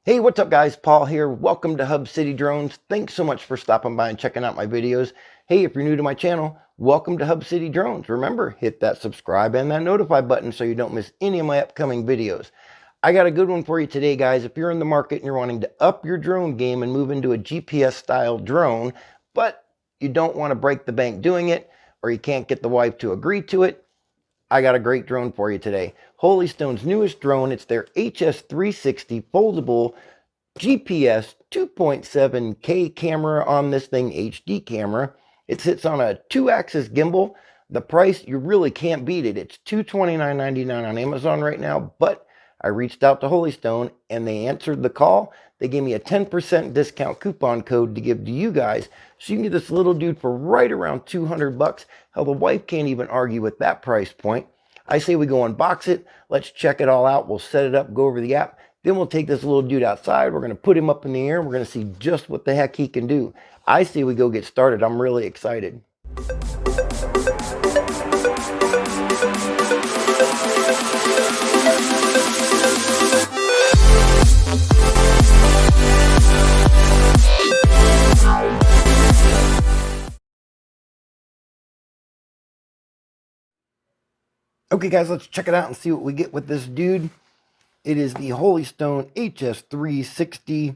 Hey, what's up guys? Paul here. Welcome to Hub City Drones. Thanks so much for stopping by and checking out my videos. Hey, if you're new to my channel, welcome to Hub City Drones. Remember, hit that subscribe and that notify button so you don't miss any of my upcoming videos. I got a good one for you today, guys. If you're in the market and you're wanting to up your drone game and move into a GPS style drone, but you don't want to break the bank doing it, or you can't get the wife to agree to it, I got a great drone for you today. Holy Stone's newest drone. It's their HS360 foldable GPS 2.7K camera on this thing, HD camera. It sits on a 2-axis gimbal. The price, you really can't beat it. It's $229.99 on Amazon right now, but I reached out to Holy Stone and they answered the call. They gave me a 10% discount coupon code to give to you guys, so you can get this little dude for right around 200 bucks. Hell, the wife can't even argue with that price point. I say we go unbox it. Let's check it all out. We'll set it up, go over the app. Then we'll take this little dude outside. We're going to put him up in the air. And we're going to see just what the heck he can do. I say we go get started. I'm really excited. Okay guys, let's check it out and see what we get with this dude. It is the Holy Stone HS360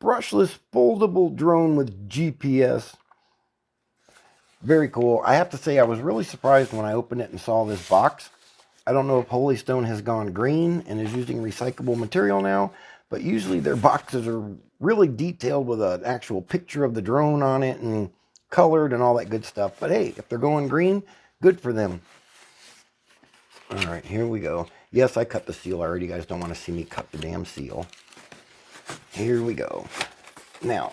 brushless foldable drone with GPS. Very cool. I have to say I was really surprised when I opened it and saw this box. I don't know if Holy Stone has gone green and is using recyclable material now, but usually their boxes are really detailed with an actual picture of the drone on it and colored and all that good stuff. But hey, if they're going green, good for them. All right, here we go. Yes, I cut the seal already. You guys don't want to see me cut the damn seal. Here we go. Now,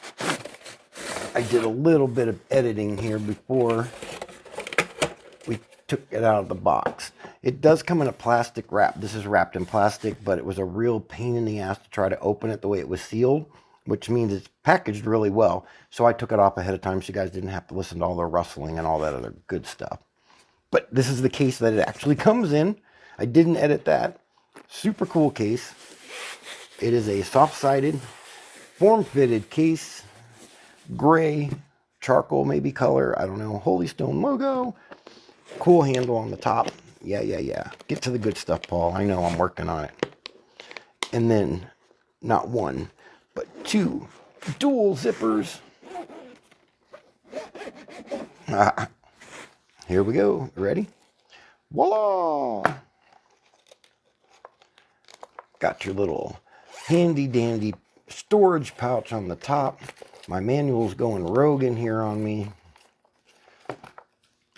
I did a little bit of editing here before we took it out of the box. It does come in a plastic wrap. This is wrapped in plastic, but it was a real pain in the ass to try to open it the way it was sealed, which means it's packaged really well. So I took it off ahead of time so you guys didn't have to listen to all the rustling and all that other good stuff. But this is the case that it actually comes in. I didn't edit that. Super cool case. It is a soft-sided, form-fitted case. Gray, charcoal maybe color. I don't know. Holy Stone logo. Cool handle on the top. Yeah. Get to the good stuff, Paul. I know I'm working on it. And then, not one, but two dual zippers. Here we go. Ready? Voila! Got your little handy dandy storage pouch on the top. My manual's going rogue in here on me.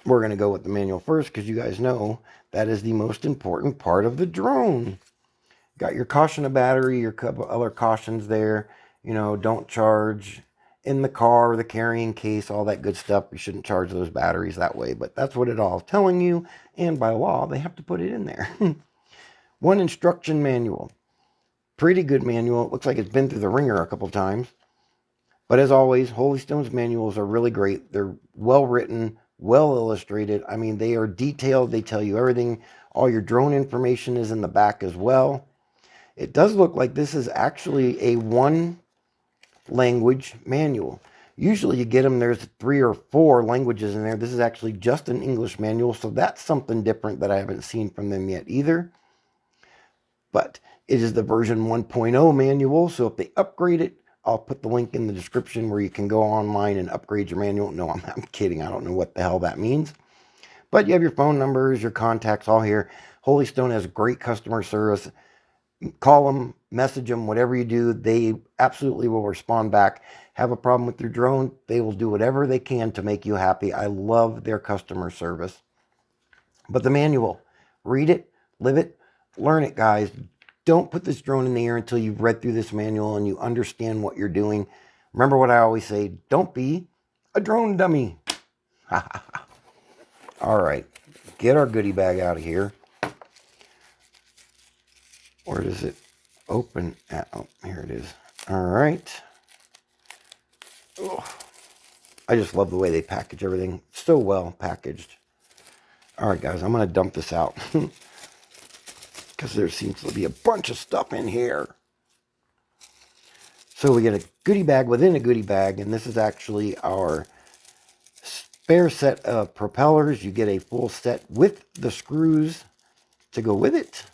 We're going to go with the manual first because you guys know that is the most important part of the drone. Got your caution of battery, your couple other cautions there. You know, don't charge in the car, the carrying case, all that good stuff. You shouldn't charge those batteries that way, but that's what it all is telling you. And by law, they have to put it in there. One instruction manual. Pretty good manual. It looks like it's been through the ringer a couple times. But as always, Holy Stone's manuals are really great. They're well written, well illustrated. I mean, they are detailed. They tell you everything. All your drone information is in the back as well. It does look like this is actually a one language manual. Usually you get them, there's 3 or 4 languages in there. This is actually just an English manual, so that's something different that I haven't seen from them yet either. But it is the version 1.0 manual, so if they upgrade it, I'll put the link in the description where you can go online and upgrade your manual. No, I'm kidding. I don't know what the hell that means. But you have your phone numbers, your contacts all here. Holy Stone has great customer service. Call them, message them, whatever you do, they absolutely will respond back. Have a problem with your drone, they will do whatever they can to make you happy. I love their customer service. But the manual, read it, live it, learn it, guys. Don't put this drone in the air until you've read through this manual and you understand what you're doing. Remember what I always say, don't be a drone dummy. All right, get our goodie bag out of here. Where does it open at? Oh, here it is. All right. Oh, I just love the way they package everything. So well packaged. All right, guys, I'm going to dump this out. Because there seems to be a bunch of stuff in here. So we get a goodie bag within a goodie bag, and this is actually our spare set of propellers. You get a full set with the screws to go with it.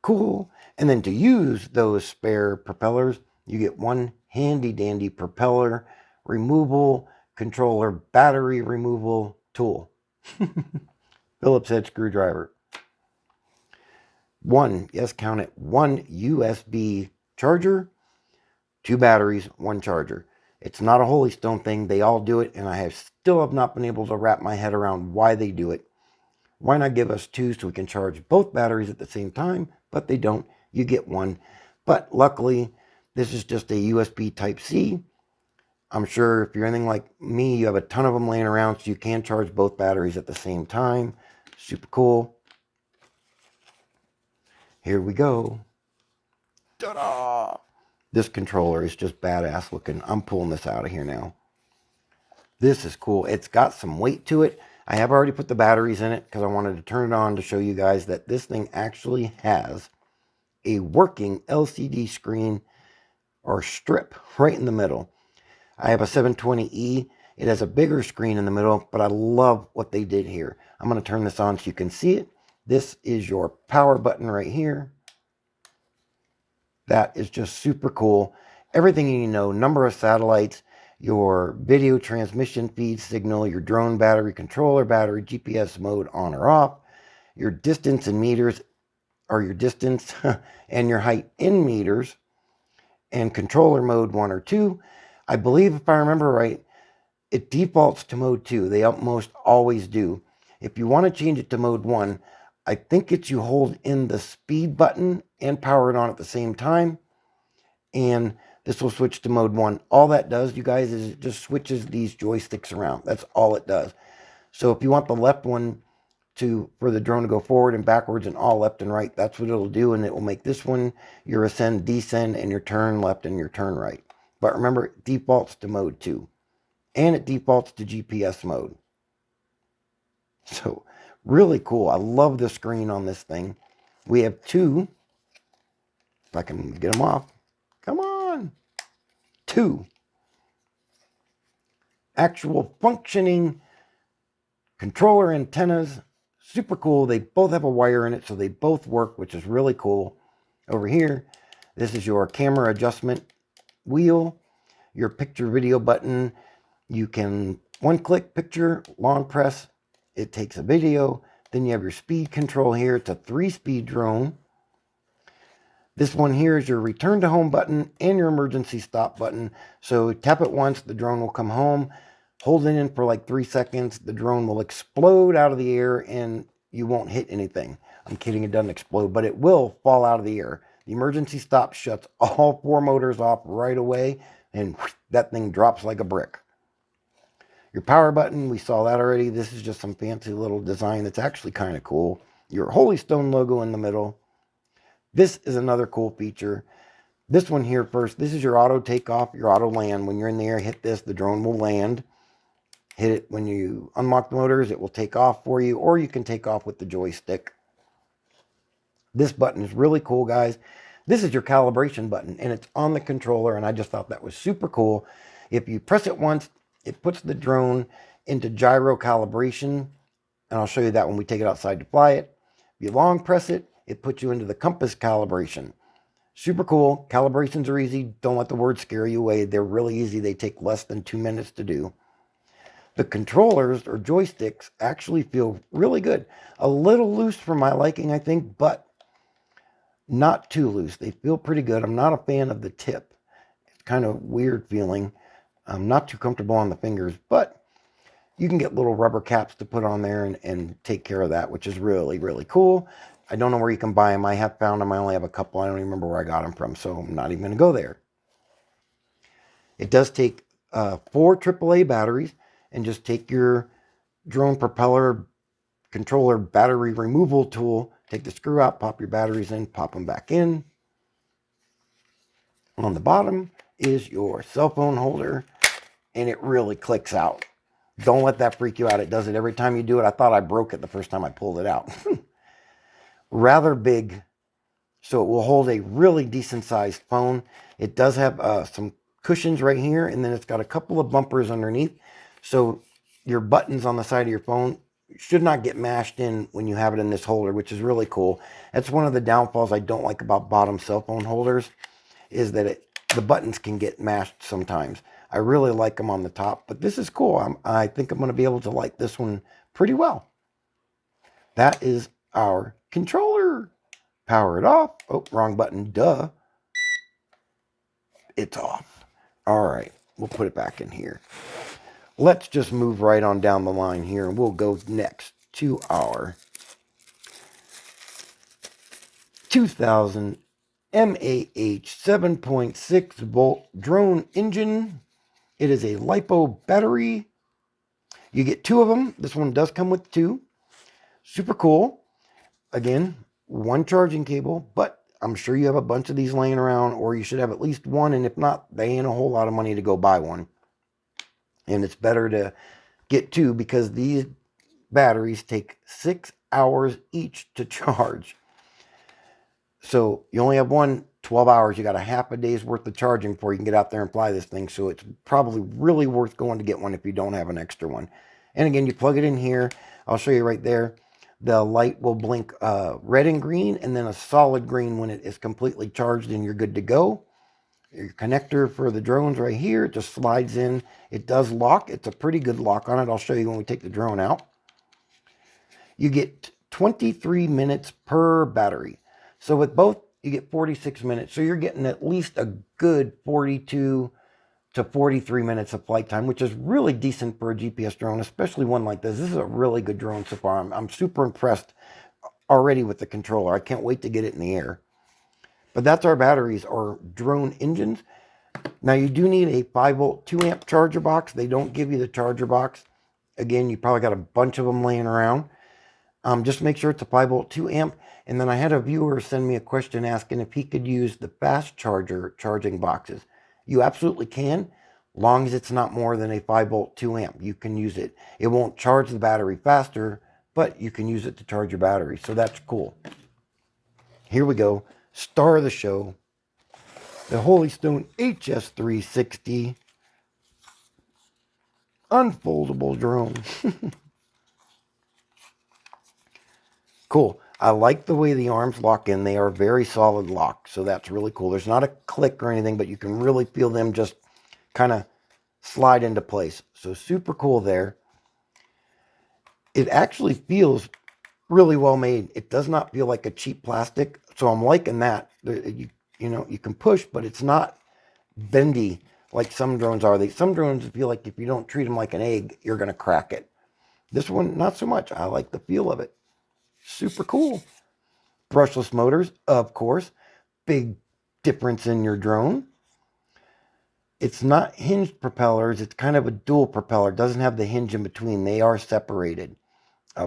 Cool. And then to use those spare propellers, you get one handy dandy propeller removal controller battery removal tool. Phillips head screwdriver. One, yes, count it, one USB charger, 2 batteries, 1 charger. It's not a Holy Stone thing. They all do it, and I still have not been able to wrap my head around why they do it. Why not give us 2 so we can charge both batteries at the same time? But they don't. You get 1. But luckily, this is just a USB Type-C. I'm sure if you're anything like me, you have a ton of them laying around, so you can charge both batteries at the same time. Super cool. Here we go. Ta-da! This controller is just badass looking. I'm pulling this out of here now. This is cool. It's got some weight to it. I have already put the batteries in it because I wanted to turn it on to show you guys that this thing actually has a working LCD screen or strip right in the middle. I have a 720E. It has a bigger screen in the middle, but I love what they did here. I'm going to turn this on so you can see it. This is your power button right here. That is just super cool. Everything you know, number of satellites, your video transmission feed signal, your drone battery, controller battery, GPS mode on or off, your distance in meters, or your distance and your height in meters, and controller mode 1 or 2. I believe, if I remember right, it defaults to mode 2. They almost always do. If you want to change it to mode 1, I think it's you hold in the speed button and power it on at the same time, and this will switch to mode 1. All that does, you guys, is it just switches these joysticks around. That's all it does. So if you want the left one for the drone to go forward and backwards and all left and right, that's what it'll do, and it will make this one your ascend, descend, and your turn left and your turn right. But remember, it defaults to mode 2, and it defaults to GPS mode. So really cool. I love the screen on this thing. We have 2, if I can get them off. Come on. 2 actual functioning controller antennas. Super cool. They both have a wire in it, so they both work, which is really cool. Over here, this is your camera adjustment wheel, your picture video button. You can one-click picture, long press, it takes a video. Then you have your speed control here. It's a 3-speed drone. This one here is your return to home button and your emergency stop button. So tap it once, the drone will come home. Hold it in for like 3 seconds. The drone will explode out of the air and you won't hit anything. I'm kidding, it doesn't explode, but it will fall out of the air. The emergency stop shuts all 4 motors off right away, and that thing drops like a brick. Your power button, we saw that already. This is just some fancy little design that's actually kind of cool. Your Holy Stone logo in the middle. This is another cool feature. This one here first, this is your auto takeoff, your auto land. When you're in the air, hit this, the drone will land. Hit it when you unlock the motors, it will take off for you, or you can take off with the joystick. This button is really cool, guys. This is your calibration button, and it's on the controller, and I just thought that was super cool. If you press it once, it puts the drone into gyro calibration, and I'll show you that when we take it outside to fly it. If you long press it, it puts you into the compass calibration. Super cool. Calibrations are easy. Don't let the words scare you away. They're really easy. They take less than 2 minutes to do. The controllers or joysticks actually feel really good. A little loose for my liking, I think, but not too loose. They feel pretty good. I'm not a fan of the tip. It's kind of weird feeling. I'm not too comfortable on the fingers, but you can get little rubber caps to put on there and take care of that, which is really, really cool. I don't know where you can buy them. I have found them. I only have a couple. I don't even remember where I got them from, so I'm not even going to go there. It does take 4 AAA batteries, and just take your drone propeller controller battery removal tool, take the screw out, pop your batteries in, pop them back in. On the bottom is your cell phone holder, and it really clicks out. Don't let that freak you out. It does it every time you do it. I thought I broke it the first time I pulled it out. Rather big So it will hold a really decent sized phone. It does have some cushions right here, and then it's got a couple of bumpers underneath. So your buttons on the side of your phone should not get mashed in when you have it in this holder, which is really cool. That's one of the downfalls I don't like about bottom cell phone holders, is that the buttons can get mashed sometimes. I really like them on the top, but this is cool. I think I'm going to be able to like this one pretty well. That is our controller. Power it off. Oh, wrong button. Duh. It's off. All right. We'll put it back in here. Let's just move right on down the line here, and we'll go next to our 2000 MAH 7.6 volt drone engine. It is a LiPo battery. You get 2 of them. This one does come with 2. Super cool. Again, 1 charging cable, but I'm sure you have a bunch of these laying around, or you should have at least 1, and if not, they ain't a whole lot of money to go buy one. And it's better to get 2 because these batteries take 6 hours each to charge. So you only have 12 hours. You got a half a day's worth of charging before you can get out there and fly this thing. So it's probably really worth going to get one if you don't have an extra one. And again, you plug it in here. I'll show you right there. The light will blink red and green, and then a solid green when it is completely charged and you're good to go. Your connector for the drones right here, it just slides in. It does lock. It's a pretty good lock on it. I'll show you when we take the drone out. You get 23 minutes per battery. So with both, you get 46 minutes. So you're getting at least a good 42 to 43 minutes of flight time, which is really decent for a GPS drone, especially one like this. This is a really good drone so far. I'm super impressed already with the controller. I can't wait to get it in the air. But that's our batteries, or drone engines. Now you do need a 5-volt 2-amp charger box. They don't give you the charger box. Again, you probably got a bunch of them laying around. Just make sure it's a 5-volt 2-amp. And then I had a viewer send me a question asking if he could use the fast charger charging boxes. You absolutely can, long as it's not more than a 5-volt 2-amp. You can use it. It won't charge the battery faster, but you can use it to charge your battery. So that's cool. Here we go. Star of the show. The Holy Stone HS360 unfoldable drone. Cool. I like the way the arms lock in. They are very solid lock, so that's really cool. There's not a click or anything, but you can really feel them just kind of slide into place. So super cool there. It actually feels really well made. It does not feel like a cheap plastic, so I'm liking that. You know, you can push, but it's not bendy like some drones are. Some drones feel like if you don't treat them like an egg, you're going to crack it. This one, not so much. I like the feel of it. Super cool. Brushless motors, of course. Big difference in your drone. It's not hinged propellers. It's kind of a dual propeller. It doesn't have the hinge in between. They are separated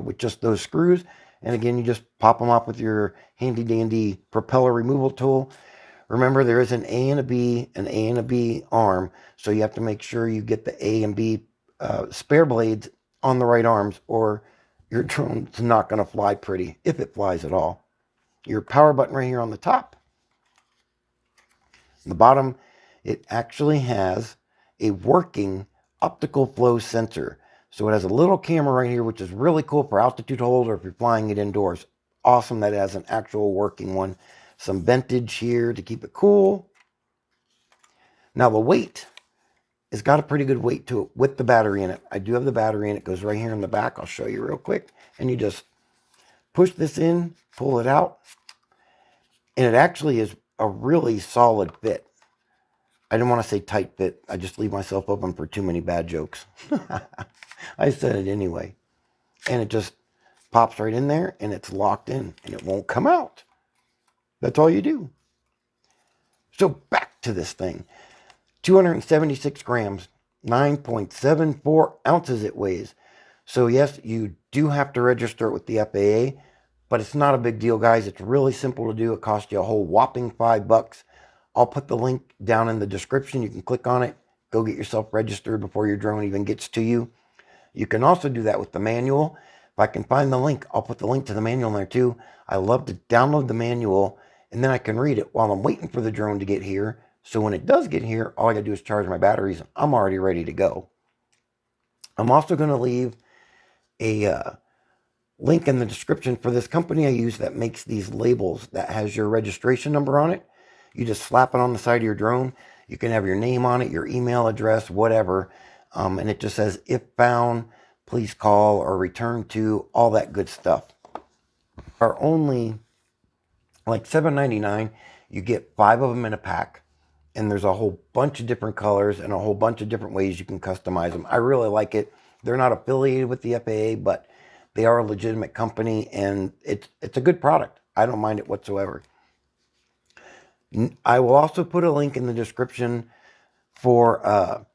with just those screws. And again, you just pop them off with your handy dandy propeller removal tool. Remember, there is an A and a B, arm. So you have to make sure you get the A and B spare blades on the right arms, or your drone's not going to fly pretty, if it flies at all. Your power button right here on the top. The bottom, it actually has a working optical flow sensor. So it has a little camera right here, which is really cool for altitude hold or if you're flying it indoors. Awesome that it has an actual working one. Some ventage here to keep it cool. Now the weight, it's got a pretty good weight to it with the battery in it. I do have the battery in it. It goes right here in the back. I'll show you real quick. And you just push this in, pull it out. And it actually is a really solid fit. I didn't want to say tight fit. I just leave myself open for too many bad jokes. I said it anyway. And it just pops right in there and it's locked in and it won't come out. That's all you do. So back to this thing. 276 grams, 9.74 ounces it weighs. So yes, you do have to register it with the FAA, but it's not a big deal, guys. It's really simple to do. It costs you a whole whopping $5. I'll put the link down in the description. You can click on it. Go get yourself registered before your drone even gets to you. You can also do that with the manual. If I can find the link, I'll put the link to the manual in there too. I love to download the manual and then I can read it while I'm waiting for the drone to get here. So when it does get here, all I gotta do is charge my batteries. I'm already ready to go. I'm also gonna leave a link in the description for this company I use that makes these labels that has your registration number on it. You just slap it on the side of your drone. You can have your name on it, your email address, whatever. And it just says, if found, please call or return to, all that good stuff. Are only like $7.99. You get 5 of them in a pack. And there's a whole bunch of different colors and a whole bunch of different ways you can customize them. I really like it. They're not affiliated with the FAA, but they are a legitimate company, and it's a good product. I don't mind it whatsoever. I will also put a link in the description for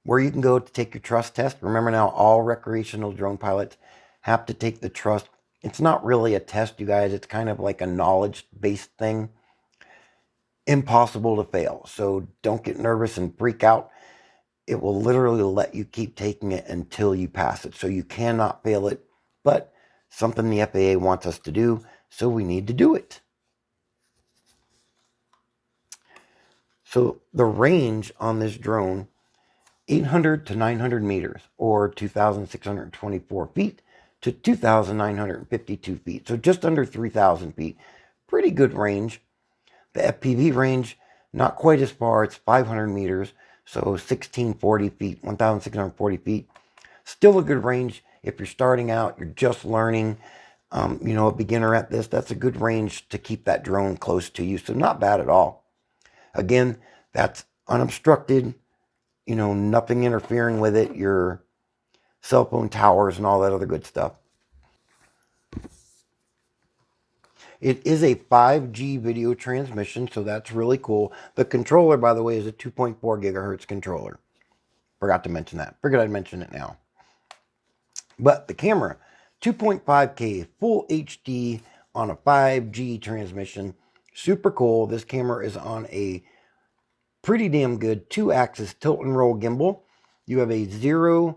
where you can go to take your trust test. Remember now, all recreational drone pilots have to take the trust. It's not really a test, you guys. It's kind of like a knowledge-based thing. Impossible to fail. So don't get nervous and freak out. It will literally let you keep taking it until you pass it. So you cannot fail it, but something the FAA wants us to do, so we need to do it. So the range on this drone, 800 to 900 meters, or 2,624 feet to 2,952 feet. So just under 3,000 feet. Pretty good range. The FPV range, not quite as far. It's 500 meters, so 1,640 feet, 1,640 feet. Still a good range if you're starting out, you're just learning, a beginner at this. That's a good range to keep that drone close to you, so not bad at all. Again, that's unobstructed, nothing interfering with it, your cell phone towers and all that other good stuff. It is a 5G video transmission, so that's really cool. The controller, by the way, is a 2.4 gigahertz controller. Forgot to mention that. Figured I'd mention it now. But the camera, 2.5K full HD on a 5G transmission. Super cool. This camera is on a pretty damn good 2-axis tilt and roll gimbal. You have a 0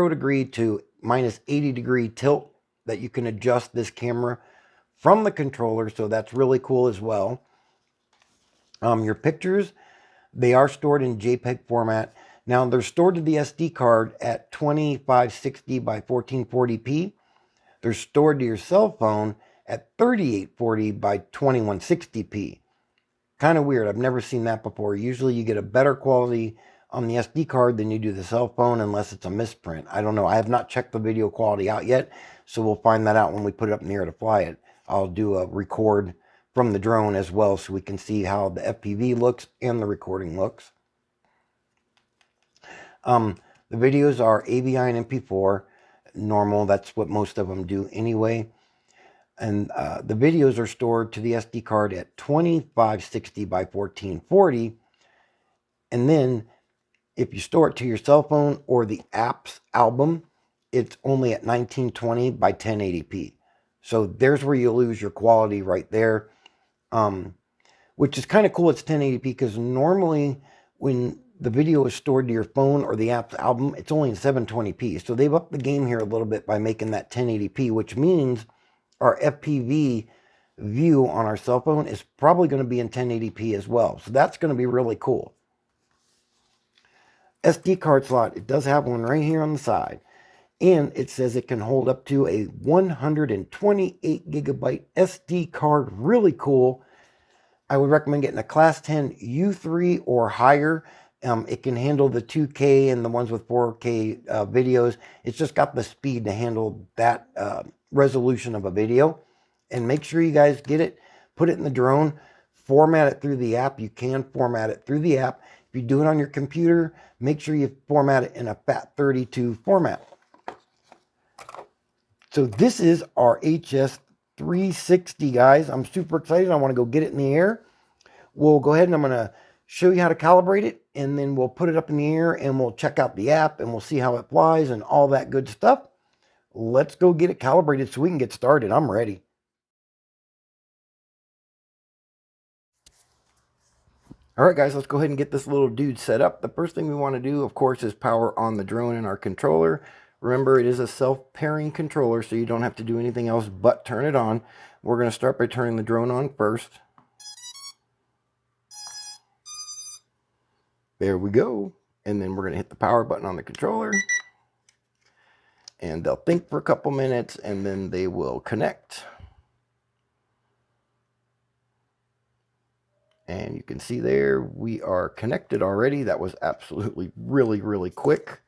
degree to minus 80 degree tilt that you can adjust this camera from the controller, so that's really cool as well. Your pictures, they are stored in JPEG format. Now, they're stored to the SD card at 2560 by 1440p. They're stored to your cell phone at 3840 by 2160p. Kind of weird. I've never seen that before. Usually you get a better quality on the SD card than you do the cell phone, unless it's a misprint. I don't know. I have not checked the video quality out yet, so we'll find that out when we put it up in the air to fly it. I'll do a record from the drone as well, so we can see how the FPV looks and the recording looks. The videos are AVI and MP4 normal. That's what most of them do anyway. And the videos are stored to the SD card at 2560 by 1440. And then if you store it to your cell phone or the app's album, it's only at 1920 by 1080p. So there's where you lose your quality right there, which is kind of cool. It's 1080p because normally when the video is stored to your phone or the app's album, it's only in 720p. So they've upped the game here a little bit by making that 1080p, which means our FPV view on our cell phone is probably going to be in 1080p as well. So that's going to be really cool. SD card slot, it does have one right here on the side. And it says it can hold up to a 128 gigabyte SD card. Really cool. I would recommend getting a Class 10 U3 or higher. It can handle the 2K and the ones with 4K videos. It's just got the speed to handle that resolution of a video. And make sure you guys get it, put it in the drone, format it through the app. You can format it through the app. If you do it on your computer, make sure you format it in a FAT32 format. So this is our HS360, guys. I'm super excited. I want to go get it in the air. We'll go ahead and I'm going to show you how to calibrate it, and then we'll put it up in the air and we'll check out the app and we'll see how it flies and all that good stuff. Let's go get it calibrated so we can get started. I'm ready. All right, guys, let's go ahead and get this little dude set up. The first thing we want to do, of course, is power on the drone and our controller. Remember, it is a self-pairing controller, so you don't have to do anything else but turn it on. We're going to start by turning the drone on first. There we go. And then we're going to hit the power button on the controller. And they'll think for a couple minutes, and then they will connect. And you can see there, we are connected already. That was absolutely really quick.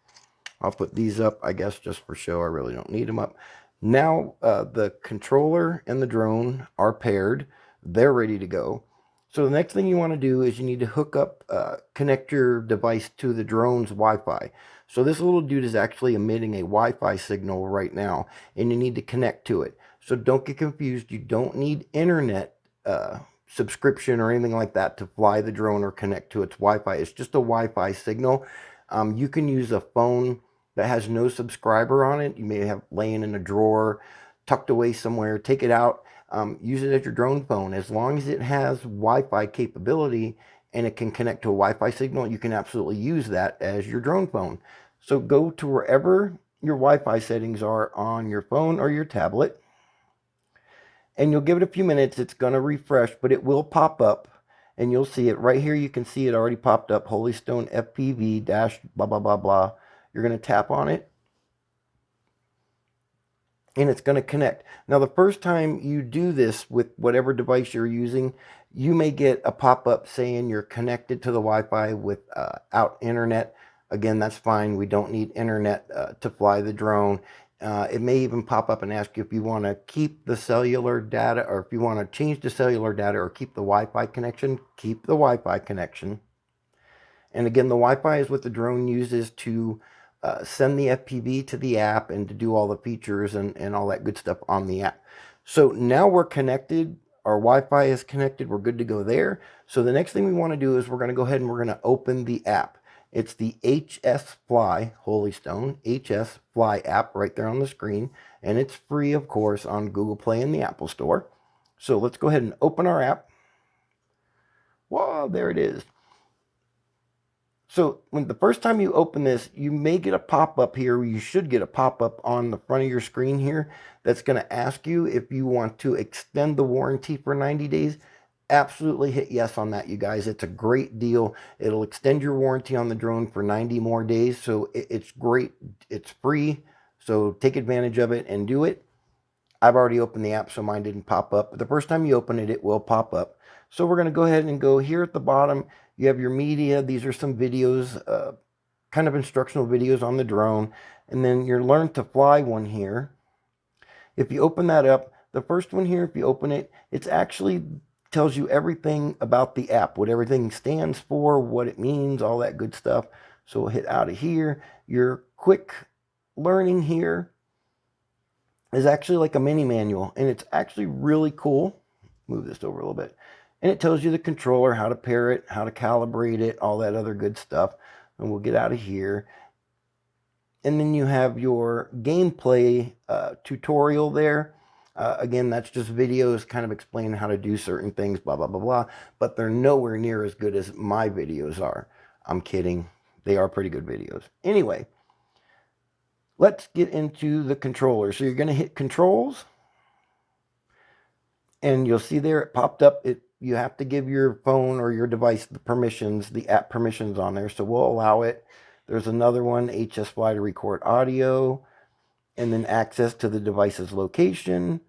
I'll put these up, I guess, just for show. I really don't need them up. Now, the controller and the drone are paired. They're ready to go. So the next thing you want to do is you need to hook up, connect your device to the drone's Wi-Fi. So this little dude is actually emitting a Wi-Fi signal right now, and you need to connect to it. So don't get confused. You don't need internet subscription or anything like that to fly the drone or connect to its Wi-Fi. It's just a Wi-Fi signal. You can use a phone that has no subscriber on it. You may have laying in a drawer, tucked away somewhere. Take it out, use it as your drone phone. As long as it has Wi-Fi capability and it can connect to a Wi-Fi signal, you can absolutely use that as your drone phone. So go to wherever your Wi-Fi settings are on your phone or your tablet, and you'll give it a few minutes. It's going to refresh, but it will pop up, and you'll see it right here. You can see it already popped up, Holystone FPV dash blah blah blah blah. You're going to tap on it, and it's going to connect. Now, the first time you do this with whatever device you're using, you may get a pop-up saying you're connected to the Wi-Fi without internet. Again, that's fine. We don't need internet to fly the drone. It may even pop up and ask you if you want to keep the cellular data, or if you want to change the cellular data or keep the Wi-Fi connection. Keep the Wi-Fi connection. And again, the Wi-Fi is what the drone uses to send the FPV to the app and to do all the features and all that good stuff on the app. So now we're connected. Our Wi-Fi is connected. We're good to go there. So the next thing we want to do is we're going to go ahead and we're going to open the app. It's the HS Fly, Holystone HS Fly app right there on the screen. And it's free, of course, on Google Play and the Apple Store. So let's go ahead and open our app. Whoa, there it is. So when the first time you open this, you may get a pop-up here. You should get a pop-up on the front of your screen here that's going to ask you if you want to extend the warranty for 90 days. Absolutely hit yes on that, you guys. It's a great deal. It'll extend your warranty on the drone for 90 more days. So it's great. It's free. So take advantage of it and do it. I've already opened the app, so mine didn't pop up. But the first time you open it, it will pop up. So we're going to go ahead and go here at the bottom. You have your media. These are some videos, kind of instructional videos on the drone. And then your Learn to Fly one here. If you open that up, the first one here, if you open it, it's actually tells you everything about the app, what everything stands for, what it means, all that good stuff. So we'll hit out of here. Your quick learning here is actually like a mini manual, and it's actually really cool. Move this over a little bit. And it tells you the controller, how to pair it, how to calibrate it, all that other good stuff. And we'll get out of here. And then you have your gameplay tutorial there. Again, that's just videos kind of explaining how to do certain things, blah, blah, blah, blah. But they're nowhere near as good as my videos are. I'm kidding. They are pretty good videos. Anyway, let's get into the controller. So you're going to hit Controls. And you'll see there it popped up. You have to give your phone or your device the permissions, the app permissions on there. So we'll allow it. There's another one, HS Fly to record audio. And then access to the device's location.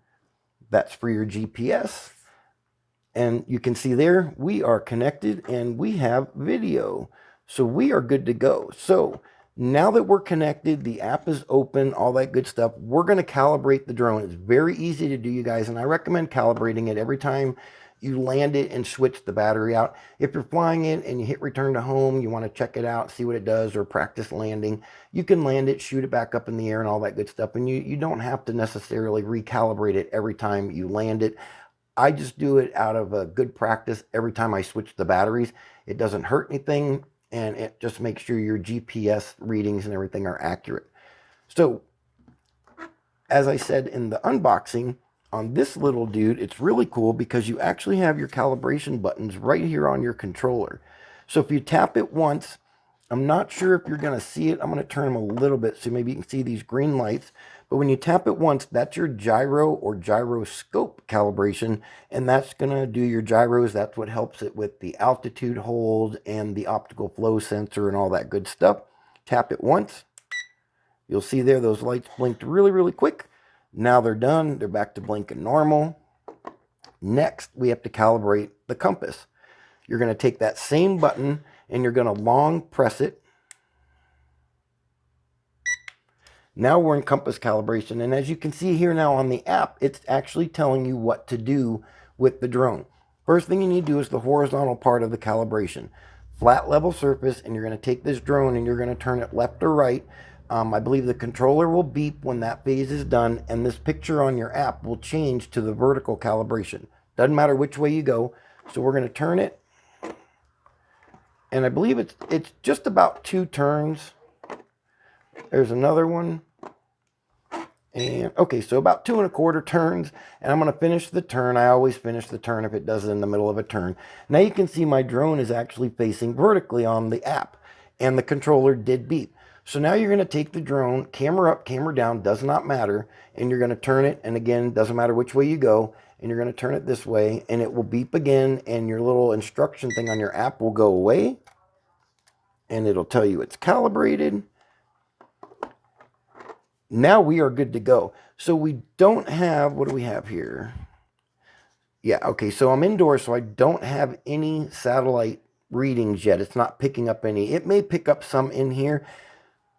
That's for your GPS. And you can see there, we are connected and we have video. So we are good to go. So now that we're connected, the app is open, all that good stuff. We're going to calibrate the drone. It's very easy to do, you guys. And I recommend calibrating it every time you land it and switch the battery out. If you're flying it and you hit return to home, you want to check it out, see what it does, or practice landing, you can land it, shoot it back up in the air and all that good stuff. And you don't have to necessarily recalibrate it every time you land it. I just do it out of a good practice every time I switch the batteries. It doesn't hurt anything, and it just makes sure your GPS readings and everything are accurate. So, as I said in the unboxing, on this little dude, it's really cool because you actually have your calibration buttons right here on your controller. So if you tap it once, I'm not sure if you're going to see it. I'm going to turn them a little bit so maybe you can see these green lights. But when you tap it once, that's your gyro or gyroscope calibration, and that's going to do your gyros. That's what helps it with the altitude hold and the optical flow sensor and all that good stuff. Tap it once. You'll see there those lights blinked really, really quick. Now they're done. They're back to blinking normal. Next, we have to calibrate the compass. You're going to take that same button and you're going to long press it. Now we're in compass calibration, and as you can see here now on the app, it's actually telling you what to do with the drone. First thing you need to do is the horizontal part of the calibration. Flat level surface, and you're going to take this drone and you're going to turn it left or right. I believe the controller will beep when that phase is done, and this picture on your app will change to the vertical calibration. Doesn't matter which way you go. So we're going to turn it, and I believe it's just about 2 turns. There's another one. And okay, so about 2 1/4 turns, and I'm going to finish the turn. I always finish the turn if it does it in the middle of a turn. Now you can see my drone is actually facing vertically on the app, and the controller did beep. So now you're going to take the drone, camera up, camera down, does not matter, and you're going to turn it, and again, doesn't matter which way you go, and you're going to turn it this way, and it will beep again, and your little instruction thing on your app will go away, and it'll tell you it's calibrated. Now we are good to go. So we don't have, what do we have here? Yeah, okay, so I'm indoors, so I don't have any satellite readings yet. It's not picking up any. It may pick up some in here,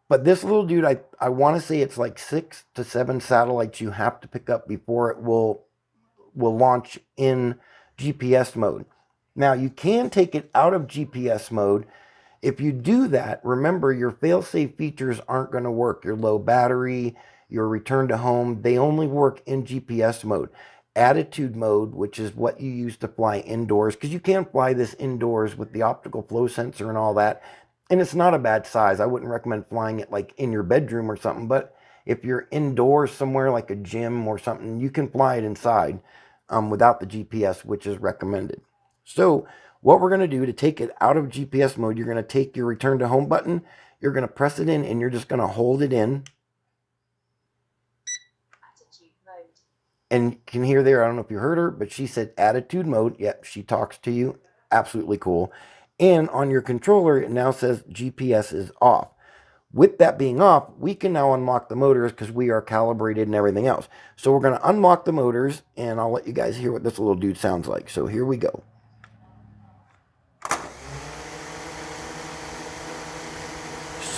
but this little dude, I want to say it's like 6 to 7 satellites you have to pick up before it will launch in GPS mode. Now, you can take it out of GPS mode. If you do that, remember your fail-safe features aren't going to work. Your low battery, your return to home, they only work in GPS mode. Attitude mode, which is what you use to fly indoors, because you can fly this indoors with the optical flow sensor and all that, and it's not a bad size. I wouldn't recommend flying it like in your bedroom or something, but if you're indoors somewhere like a gym or something, you can fly it inside without the GPS, which is recommended. So what we're going to do to take it out of GPS mode, you're going to take your return to home button, you're going to press it in, and you're just going to hold it in. And you can hear there, I don't know if you heard her, but she said attitude mode. Yep, she talks to you. Absolutely cool. And on your controller, it now says GPS is off. With that being off, we can now unlock the motors because we are calibrated and everything else. So we're going to unlock the motors, and I'll let you guys hear what this little dude sounds like. So here we go.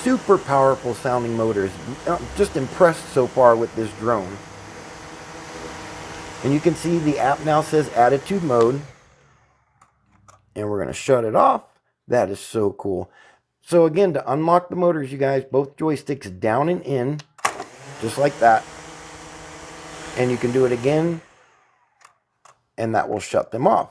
Super powerful sounding motors. I'm just impressed so far with this drone. And you can see the app now says attitude mode. And we're going to shut it off. That is so cool. So again, to unlock the motors, you guys, both joysticks down and in, just like that. And you can do it again, and that will shut them off.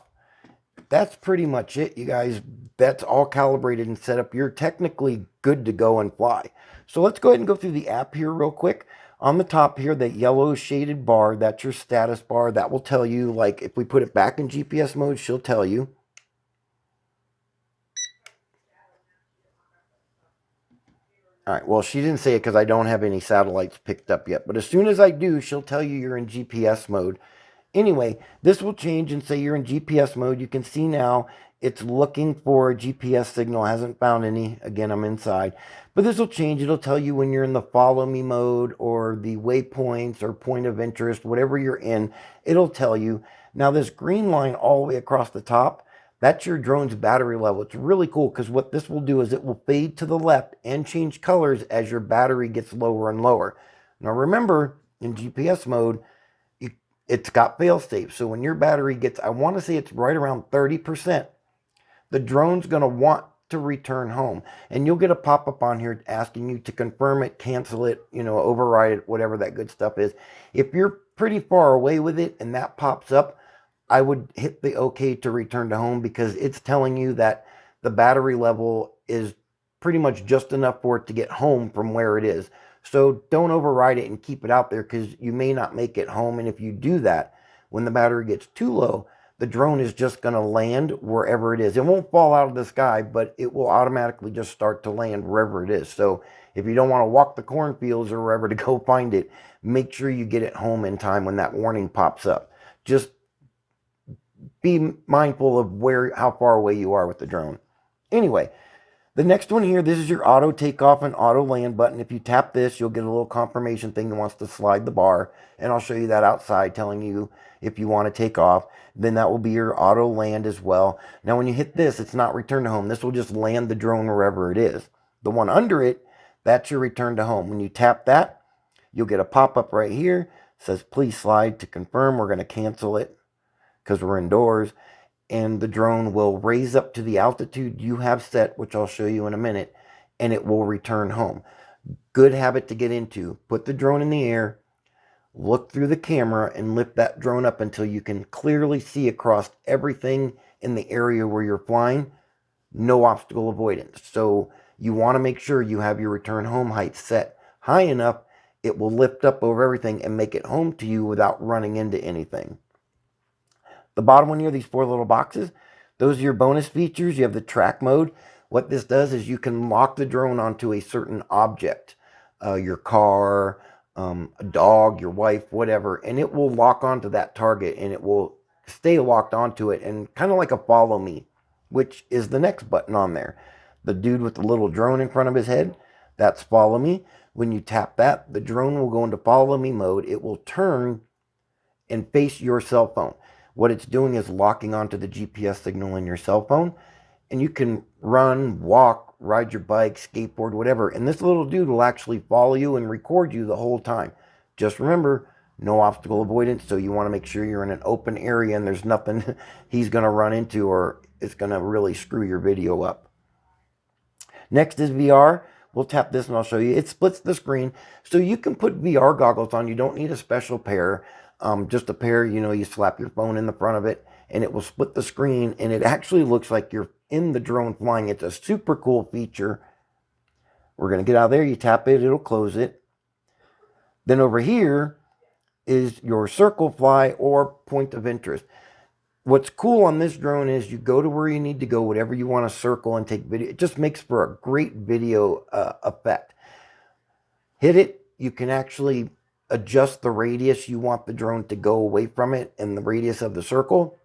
That's pretty much it, you guys. That's all calibrated and set up. You're technically good to go and fly. So let's go ahead and go through the app here real quick. On the top here, that yellow shaded bar, that's your status bar. That will tell you, like, if we put it back in GPS mode, she'll tell you. All right, well, she didn't say it because I don't have any satellites picked up yet. But as soon as I do, she'll tell you you're in GPS mode. Anyway, this will change and say you're in GPS mode. You can see now it's looking for a GPS signal. Hasn't found any. Again, I'm inside. But this will change. It'll tell you when you're in the follow me mode or the waypoints or point of interest, whatever you're in, it'll tell you. Now, this green line all the way across the top, that's your drone's battery level. It's really cool because what this will do is it will fade to the left and change colors as your battery gets lower and lower. Now remember, in GPS mode, it's got fail-safe. So when your battery gets, I want to say it's right around 30%, the drone's going to want to return home. And you'll get a pop-up on here asking you to confirm it, cancel it, override it, whatever that good stuff is. If you're pretty far away with it and that pops up, I would hit the OK to return to home because it's telling you that the battery level is pretty much just enough for it to get home from where it is. So don't override it and keep it out there because you may not make it home. And if you do that, when the battery gets too low, the drone is just going to land wherever it is. It won't fall out of the sky, but it will automatically just start to land wherever it is. So if you don't want to walk the cornfields or wherever to go find it, make sure you get it home in time when that warning pops up. Just be mindful of how far away you are with the drone. Anyway, the next one here, this is your auto takeoff and auto land button. If you tap this, you'll get a little confirmation thing that wants to slide the bar. And I'll show you that outside, telling you if you want to take off. Then that will be your auto land as well. Now, when you hit this, it's not return to home. This will just land the drone wherever it is. The one under it, that's your return to home. When you tap that, you'll get a pop-up right here. It says, please slide to confirm. We're going to cancel it because we're indoors. And the drone will raise up to the altitude you have set, which I'll show you in a minute, and it will return home. Good habit to get into. Put the drone in the air, look through the camera, and lift that drone up until you can clearly see across everything in the area where you're flying. No obstacle avoidance. So you want to make sure you have your return home height set high enough it will lift up over everything and make it home to you without running into anything. The bottom one here, these 4 little boxes, those are your bonus features. You have the track mode. What this does is you can lock the drone onto a certain object, your car, a dog, your wife, whatever, and it will lock onto that target and it will stay locked onto it, and kind of like a follow me, which is the next button on there. The dude with the little drone in front of his head, that's follow me. When you tap that, the drone will go into follow me mode. It will turn and face your cell phone. What it's doing is locking onto the GPS signal in your cell phone, and you can run, walk, ride your bike, skateboard, whatever, and this little dude will actually follow you and record you the whole time. Just remember, no obstacle avoidance, so you want to make sure you're in an open area and there's nothing he's going to run into or it's going to really screw your video up. Next is VR. We'll tap this and I'll show you. It splits the screen, so you can put VR goggles on. You don't need a special pair. Just a pair, you slap your phone in the front of it and it will split the screen, and it actually looks like you're in the drone flying. It's a super cool feature. We're going to get out of there. You tap it, it'll close it. Then over here is your circle fly or point of interest. What's cool on this drone is you go to where you need to go, whatever you want to circle and take video. It just makes for a great video effect. Hit it, you can actually adjust the radius you want the drone to go away from it and the radius of the circle.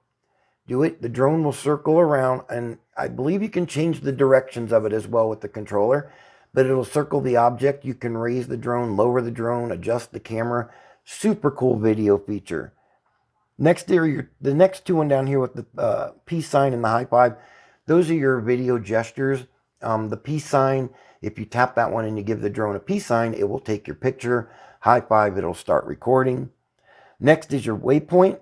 Do it, the drone will circle around, and I believe you can change the directions of it as well with the controller, but it'll circle the object. You can raise the drone, lower the drone, adjust the camera. Super cool video feature. Next area, the next 2 down here with the peace sign and the high five, those are your video gestures. The peace sign, if you tap that one and you give the drone a peace sign, it will take your picture. High five, it'll start recording. Next is your waypoint.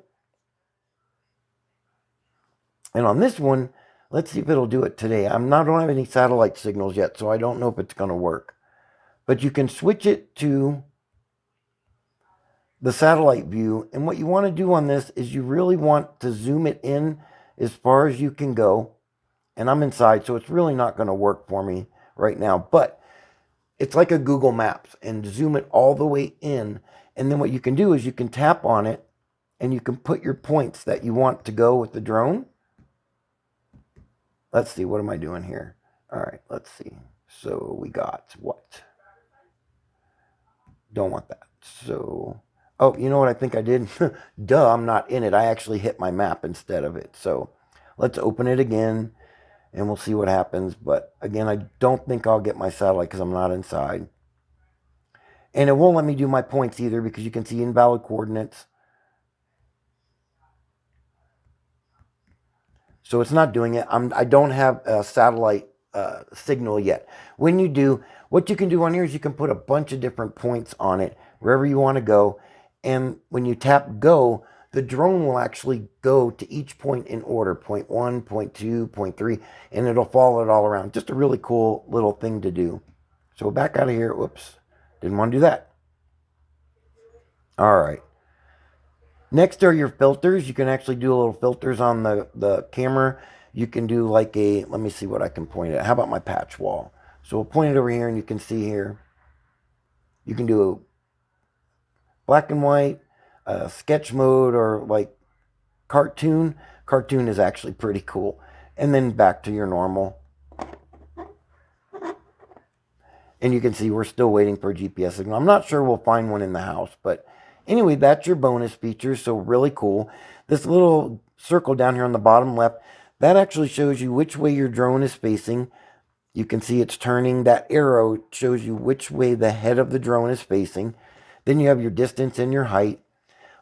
And on this one, let's see if it'll do it today. I don't have any satellite signals yet, so I don't know if it's going to work. But you can switch it to the satellite view. And what you want to do on this is you really want to zoom it in as far as you can go. And I'm inside, so it's really not going to work for me right now. But it's like a Google Maps, and zoom it all the way in. And then what you can do is you can tap on it and you can put your points that you want to go with the drone. Let's see, what am I doing here? All right, let's see. So we got what? Don't want that. So, oh, you know what I think I did? Duh, I'm not in it. I actually hit my map instead of it. So let's open it again and we'll see what happens. But again, I don't think I'll get my satellite because I'm not inside. And it won't let me do my points either because you can see invalid coordinates. So it's not doing it. I don't have a satellite signal yet. When you do, what you can do on here is you can put a bunch of different points on it, wherever you want to go. And when you tap go, the drone will actually go to each point in order, point 1, point 2, point 3, and it'll follow it all around. Just a really cool little thing to do. So back out of here. Whoops. Didn't want to do that. All right. Next are your filters. You can actually do little filters on the camera. You can do like a, let me see what I can point at. How about my patch wall? So we'll point it over here and you can see here. You can do a black and white, sketch mode, or like cartoon. cartoon is actually pretty cool. And then back to your normal. And you can see we're still waiting for a GPS signal. I'm not sure we'll find one in the house, but anyway, that's your bonus feature. So really cool. This little circle down here on the bottom left, that actually shows you which way your drone is facing. You can see it's turning. That arrow shows you which way the head of the drone is facing. Then you have your distance and your height.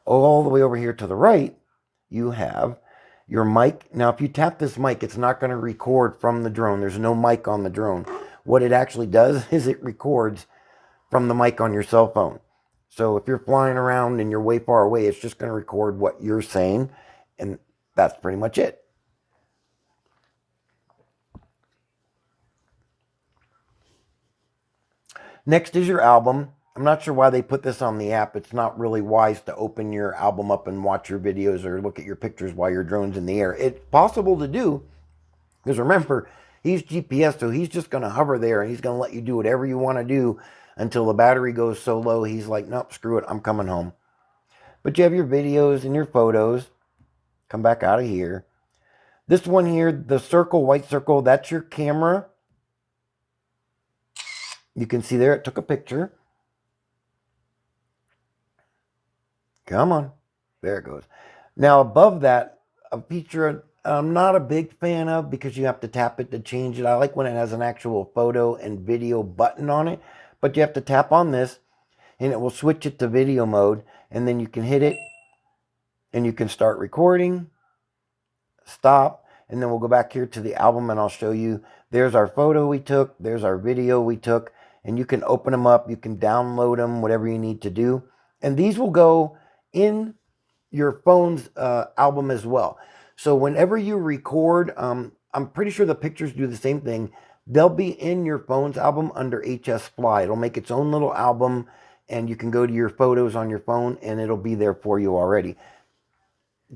All the way over here to the right, you have your mic. Now, if you tap this mic, it's not going to record from the drone. There's no mic on the drone. What it actually does is it records from the mic on your cell phone. So if you're flying around and you're way far away, it's just going to record what you're saying. And that's pretty much it. Next is your album. I'm not sure why they put this on the app. It's not really wise to open your album up and watch your videos or look at your pictures while your drone's in the air. It's possible to do, because remember, he's GPS, so he's just going to hover there and he's going to let you do whatever you want to do until the battery goes so low, he's like, nope, screw it, I'm coming home. But you have your videos and your photos. Come back out of here. This one here, the circle, white circle, that's your camera. You can see there, it took a picture. Come on. There it goes. Now, above that, a feature I'm not a big fan of because you have to tap it to change it. I like when it has an actual photo and video button on it, but you have to tap on this and it will switch it to video mode, and then you can hit it and you can start recording, stop, and then we'll go back here to the album and I'll show you. There's our photo we took, there's our video we took, and you can open them up, you can download them, whatever you need to do. And these will go in your phone's album as well. So whenever you record, I'm pretty sure the pictures do the same thing. They'll be in your phone's album under HS Fly. It'll make its own little album, and you can go to your photos on your phone, and it'll be there for you already.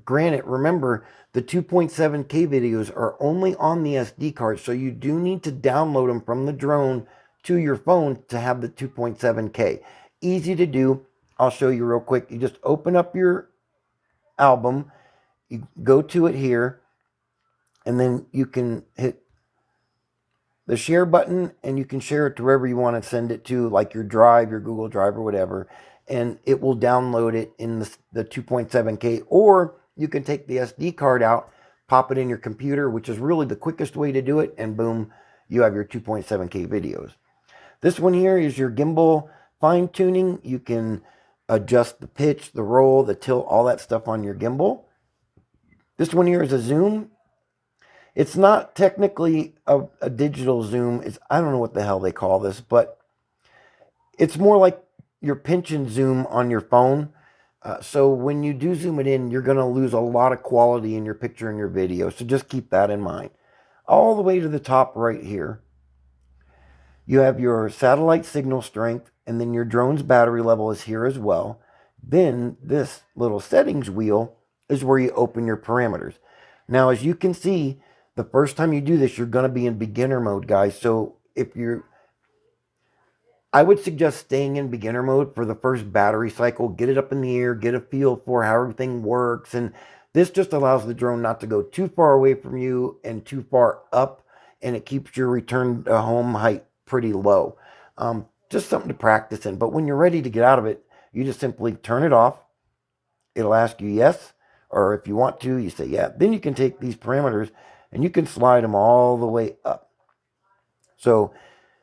Granted, remember, the 2.7K videos are only on the SD card, so you do need to download them from the drone to your phone to have the 2.7K. Easy to do. I'll show you real quick. You just open up your album, you go to it here, and then you can hit the share button and you can share it to wherever you want to send it to, like your Drive, your Google Drive, or whatever, and it will download it in the 2.7K. Or you can take the SD card out, pop it in your computer, which is really the quickest way to do it, and boom, you have your 2.7K videos. This one here is your gimbal fine tuning. You can adjust the pitch, the roll, the tilt, all that stuff on your gimbal. This one here is a zoom. It's not technically a digital zoom. I don't know what the hell they call this, but it's more like your pinch and zoom on your phone. So when you do zoom it in, you're going to lose a lot of quality in your picture and your video. So just keep that in mind. All the way to the top right here, you have your satellite signal strength, and then your drone's battery level is here as well. Then this little settings wheel is where you open your parameters. Now, as you can see, the first time you do this, you're going to be in beginner mode, guys. So I would suggest staying in beginner mode for the first battery cycle. Get it up in the air, get a feel for how everything works. And this just allows the drone not to go too far away from you and too far up, and it keeps your return to home height pretty low. Just something to practice in. But when you're ready to get out of it, you just simply turn it off. It'll ask you yes, or if you want to, you say yeah. Then you can take these parameters and you can slide them all the way up. So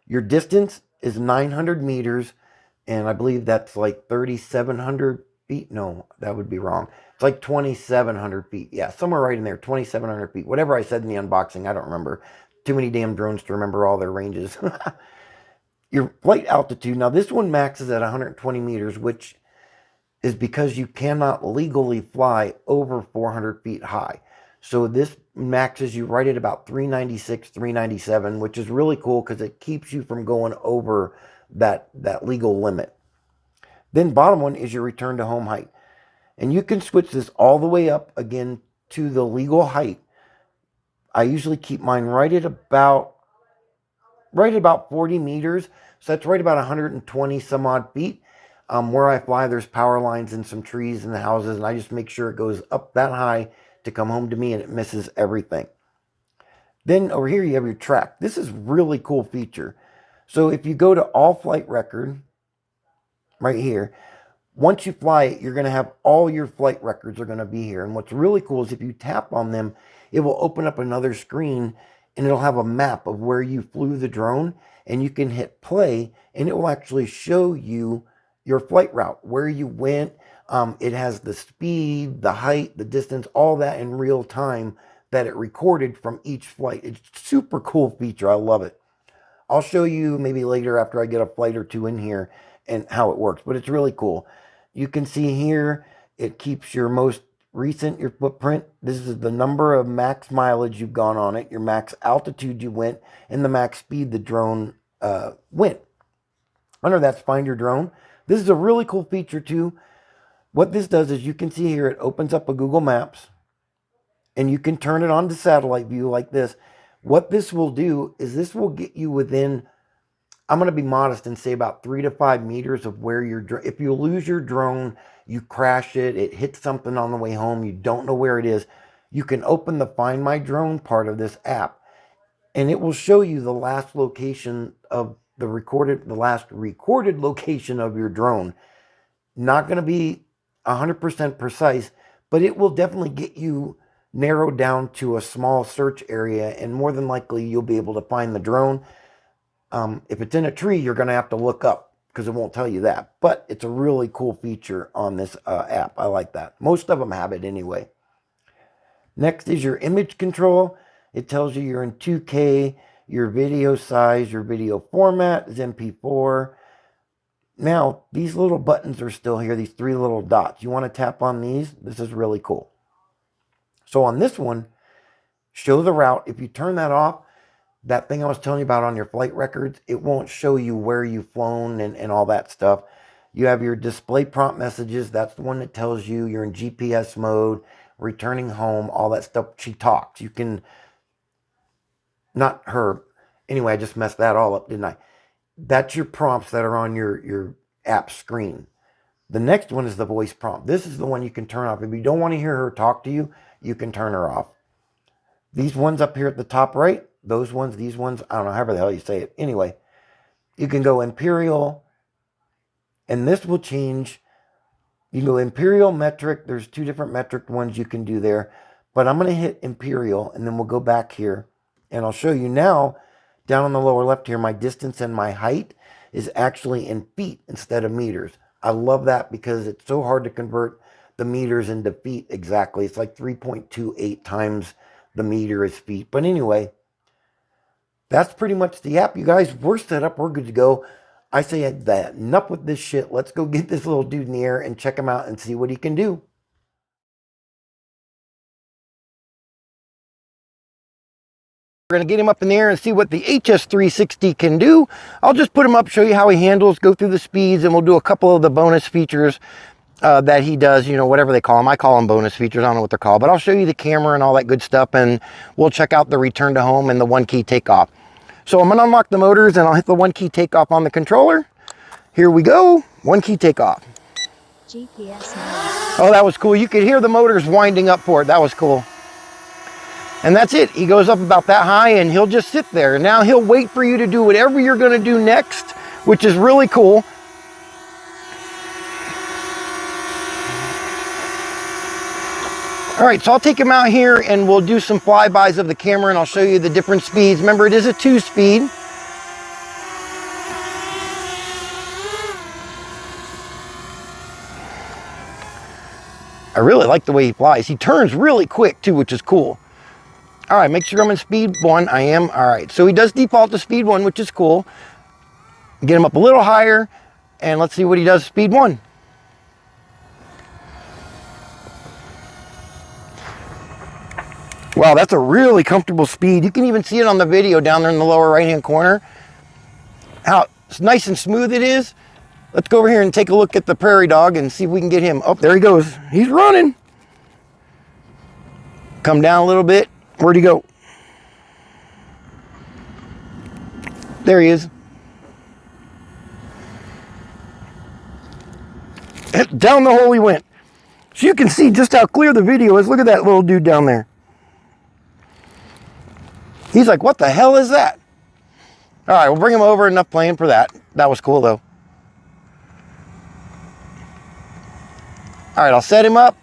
your distance is 900 meters, and I believe that's like 3,700 feet. No, that would be wrong. It's like 2,700 feet. Yeah, somewhere right in there, 2,700 feet. Whatever I said in the unboxing, I don't remember. Too many damn drones to remember all their ranges. Your flight altitude, now this one maxes at 120 meters, which is because you cannot legally fly over 400 feet high. So this maxes you right at about 396, 397, which is really cool because it keeps you from going over that legal limit. Then bottom one is your return to home height. And you can switch this all the way up again to the legal height. I usually keep mine right at about 40 meters. So that's right about 120 some odd feet. Where I fly, there's power lines and some trees in the houses, and I just make sure it goes up that high to come home to me, and it misses everything. Then over here you have your track. This is really cool feature. So if you go to all flight record right here, once you fly it, you're going to have all your flight records are going to be here. And what's really cool is if you tap on them, it will open up another screen and it'll have a map of where you flew the drone, and you can hit play and it will actually show you your flight route, where you went. It has the speed, the height, the distance, all that in real time that it recorded from each flight. It's a super cool feature. I love it. I'll show you maybe later after I get a flight or two in here and how it works, but it's really cool. You can see here, it keeps your most recent, your footprint. This is the number of max mileage you've gone on it, your max altitude you went, and the max speed the drone went. Under that's Find Your Drone. This is a really cool feature too. What this does is you can see here, it opens up a Google Maps and you can turn it on to satellite view like this. What this will do is this will get you within, I'm going to be modest and say about 3 to 5 meters of where your drone, if you lose your drone, you crash it, it hits something on the way home, you don't know where it is, you can open the Find My Drone part of this app and it will show you the last location of the last recorded location of your drone. Not going to be 100% precise, but it will definitely get you narrowed down to a small search area, and more than likely you'll be able to find the drone. If it's in a tree, you're going to have to look up because it won't tell you that, but it's a really cool feature on this app. I like that. Most of them have it anyway. Next is your image control. It tells you you're in 2K, your video size, your video format is MP4. Now, these little buttons are still here, these 3 little dots. You want to tap on these? This is really cool. So on this one, show the route. If you turn that off, that thing I was telling you about on your flight records, it won't show you where you've flown and all that stuff. You have your display prompt messages. That's the one that tells you you're in GPS mode, returning home, all that stuff. She talks. You can, not her. Anyway, I just messed that all up, didn't I? That's your prompts that are on your app screen. The next one is the voice prompt. This is the one you can turn off. If you don't want to hear her talk to you, you can turn her off. These ones up here at the top right, those ones, these ones, I don't know, however the hell you say it. Anyway, you can go Imperial, and this will change. You can go Imperial, metric. There's 2 different metric ones you can do there. But I'm going to hit Imperial, and then we'll go back here, and I'll show you now. Down on the lower left here, my distance and my height is actually in feet instead of meters. I love that because it's so hard to convert the meters into feet exactly. It's like 3.28 times the meter is feet. But anyway, that's pretty much the app, you guys. We're set up. We're good to go. I say that enough with this shit. Let's go get this little dude in the air and check him out and see what he can do. We're going to get him up in the air and see what the HS360 can do. I'll just put him up, show you how he handles, go through the speeds, and we'll do a couple of the bonus features that he does, you know, whatever they call them. I call them bonus features. I don't know what they're called, but I'll show you the camera and all that good stuff, and we'll check out the return to home and the 1-key takeoff. So I'm going to unlock the motors, and I'll hit the 1-key takeoff on the controller. Here we go. 1-key takeoff. GPS mode. Oh, that was cool. You could hear the motors winding up for it. That was cool. And that's it. He goes up about that high and he'll just sit there. Now he'll wait for you to do whatever you're going to do next, which is really cool. All right, so I'll take him out here and we'll do some flybys of the camera, and I'll show you the different speeds. Remember, it is a 2-speed. I really like the way he flies. He turns really quick too, which is cool. All right, make sure I'm in speed 1. I am. All right, so he does default to speed 1, which is cool. Get him up a little higher, and let's see what he does speed 1. Wow, that's a really comfortable speed. You can even see it on the video down there in the lower right-hand corner. How nice and smooth it is. Let's go over here and take a look at the prairie dog and see if we can get him. Oh, there he goes. He's running. Come down a little bit. Where'd he go? There he is. Down the hole he went. So you can see just how clear the video is. Look at that little dude down there. He's like, what the hell is that? All right, we'll bring him over. Enough playing for that. That was cool though. All right, I'll set him up.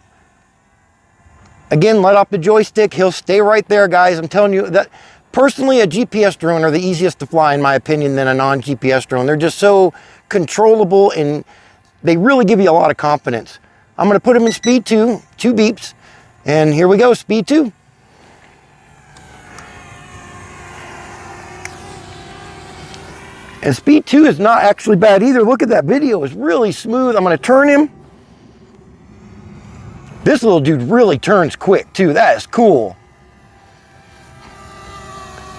Again, let off the joystick. He'll stay right there, guys. I'm telling you that personally, a GPS drone are the easiest to fly, in my opinion, than a non-GPS drone. They're just so controllable and they really give you a lot of confidence. I'm going to put him in speed 2, 2 beeps. And here we go, speed 2. And speed 2 is not actually bad either. Look at that video, it's really smooth. I'm going to turn him. This little dude really turns quick too. That is cool.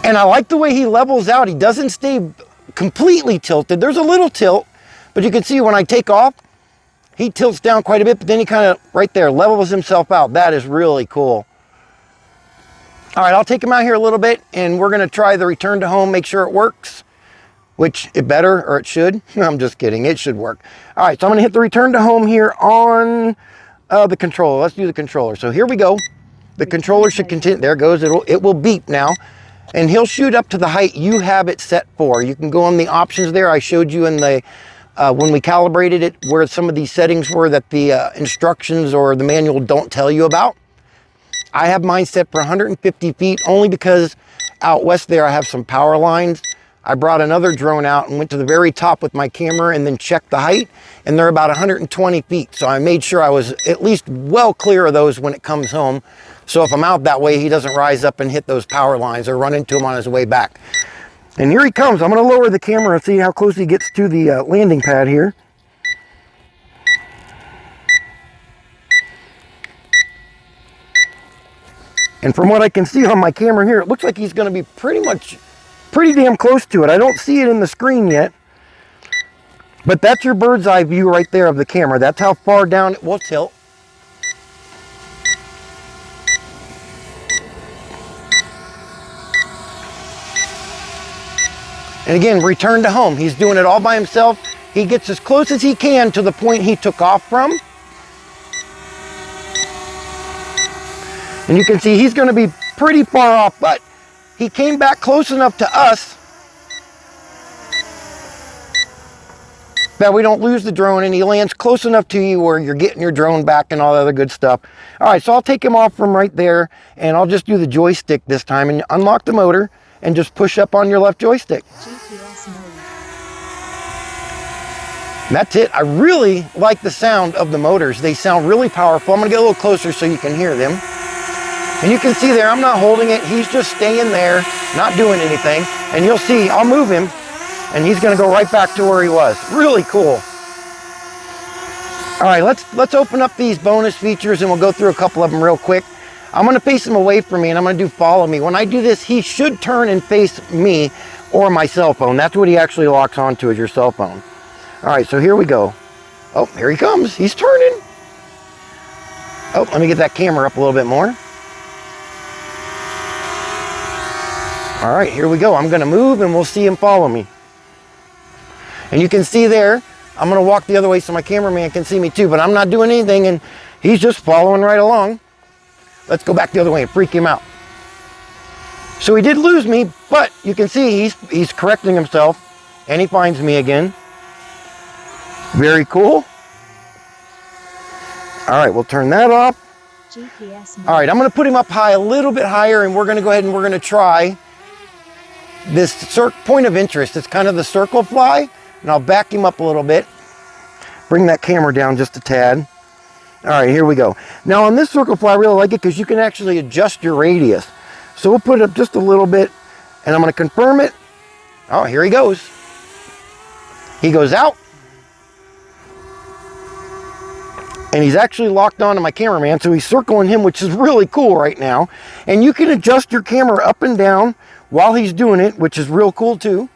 And I like the way he levels out. He doesn't stay completely tilted. There's a little tilt, but you can see when I take off, he tilts down quite a bit, but then he kind of right there levels himself out. That is really cool. All right, I'll take him out here a little bit and we're gonna try the return to home, make sure it works, which it better, or it should. I'm just kidding, it should work. All right, so I'm gonna hit the return to home here on the controller. Let's do the controller. So here we go. The controller should continue. There it goes. It will beep now. And he'll shoot up to the height you have it set for. You can go on the options there. I showed you in the, when we calibrated it, where some of these settings were that the instructions or the manual don't tell you about. I have mine set for 150 feet only because out west there I have some power lines. I brought another drone out and went to the very top with my camera and then checked the height, and they're about 120 feet. So I made sure I was at least well clear of those when it comes home. So if I'm out that way, he doesn't rise up and hit those power lines or run into them on his way back. And here he comes. I'm gonna lower the camera and see how close he gets to the landing pad here. And from what I can see on my camera here, it looks like he's gonna be pretty damn close to it. I don't see it in the screen yet, but that's your bird's eye view right there of the camera. That's how far down it will tilt. And again, return to home. He's doing it all by himself. He gets as close as he can to the point he took off from. And you can see he's going to be pretty far off, but he came back close enough to us that we don't lose the drone, and he lands close enough to you where you're getting your drone back and all that other good stuff. All right, so I'll take him off from right there, and I'll just do the joystick this time and unlock the motor and just push up on your left joystick. GPS mode. And that's it. I really like the sound of the motors. They sound really powerful. I'm gonna get a little closer so you can hear them. And you can see there, I'm not holding it. He's just staying there, not doing anything. And you'll see, I'll move him and he's gonna go right back to where he was. Really cool. All right, let's open up these bonus features and we'll go through a couple of them real quick. I'm gonna face him away from me and I'm gonna do follow me. When I do this, he should turn and face me or my cell phone. That's what he actually locks onto, is your cell phone. All right, so here we go. Oh, here he comes, he's turning. Oh, let me get that camera up a little bit more. All right, here we go. I'm gonna move and we'll see him follow me. And you can see there, I'm gonna walk the other way so my cameraman can see me too, but I'm not doing anything and he's just following right along. Let's go back the other way and freak him out. So he did lose me, but you can see he's correcting himself and he finds me again. Very cool. All right, we'll turn that off. GPS mode. All right, I'm gonna put him up high, a little bit higher, and we're gonna go ahead and we're gonna try this point of interest. It's kind of the circle fly, and I'll back him up a little bit. Bring that camera down just a tad. All right, here we go. Now on this circle fly, I really like it because you can actually adjust your radius. So we'll put it up just a little bit, and I'm gonna confirm it. Oh, here he goes. He goes out. And he's actually locked onto my cameraman, so he's circling him, which is really cool right now. And you can adjust your camera up and down while he's doing it, which is real cool too.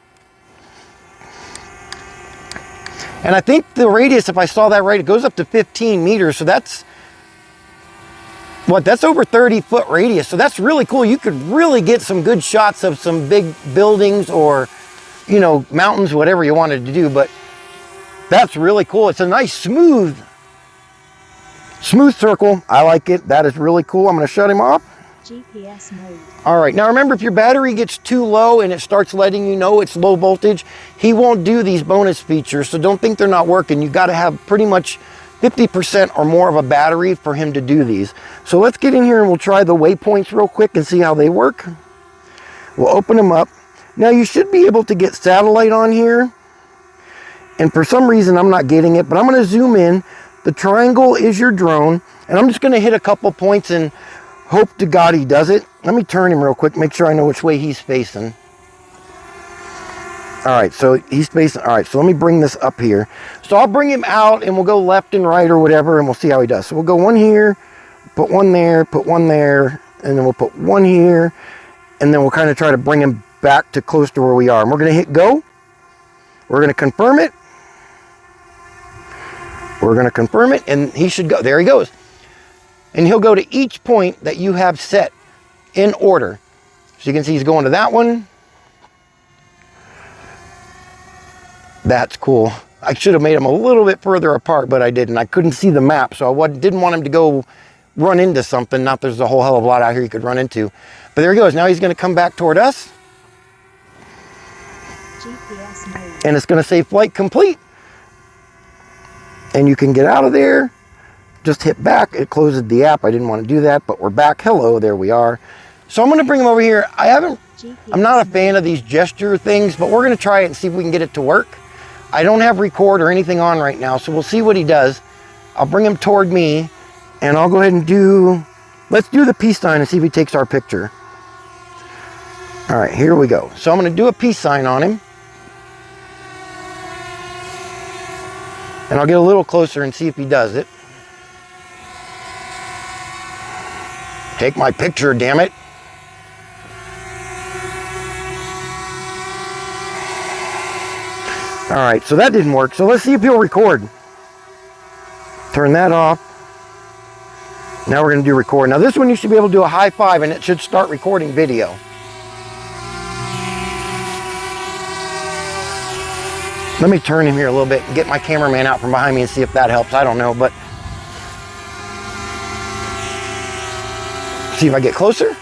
And I think the radius, if I saw that right, it goes up to 15 meters. So that's over 30-foot radius. So that's really cool. You could really get some good shots of some big buildings or, you know, mountains, whatever you wanted to do. But that's really cool. It's a nice smooth Smooth circle. I like it. That is really cool. I'm going to shut him off. GPS mode. All right, now remember, if your battery gets too low and it starts letting you know it's low voltage, he won't do these bonus features, so don't think they're not working. You got to have pretty much 50% or more of a battery for him to do these. So let's get in here and we'll try the waypoints real quick and see how they work. We'll open them up. Now you should be able to get satellite on here, and for some reason I'm not getting it, but I'm going to zoom in. The triangle is your drone, and I'm just going to hit a couple points and hope to God he does it. Let me turn him real quick, make sure I know which way he's facing. All right, so he's facing, all right, so let me bring this up here. So I'll bring him out and we'll go left and right or whatever, and we'll see how he does. So we'll go one here, put one there, and then we'll put one here, and then we'll kind of try to bring him back to close to where we are. And we're going to hit go. We're going to confirm it. We're going to confirm it, and he should go. There he goes. And he'll go to each point that you have set in order. So you can see he's going to that one. That's cool. I should have made them a little bit further apart, but I didn't. I couldn't see the map, so I didn't want him to go run into something. Not there's a whole hell of a lot out here he could run into. But there he goes. Now he's going to come back toward us. GPS mode. And it's going to say flight complete. And you can get out of there. Just hit back. It closes the app. I didn't want to do that, but we're back. Hello, there we are. So I'm going to bring him over here. I'm not a fan of these gesture things, but we're going to try it and see if we can get it to work. I don't have record or anything on right now, so we'll see what he does. I'll bring him toward me, and I'll go ahead and let's do the peace sign and see if he takes our picture. All right, here we go. So I'm going to do a peace sign on him. And I'll get a little closer and see if he does it. Take my picture, damn it. All right, so that didn't work. So let's see if he'll record. Turn that off. Now we're going to do record. Now this one you should be able to do a high five and it should start recording video. Let me turn him here a little bit and get my cameraman out from behind me and see if that helps. I don't know, but see if I get closer.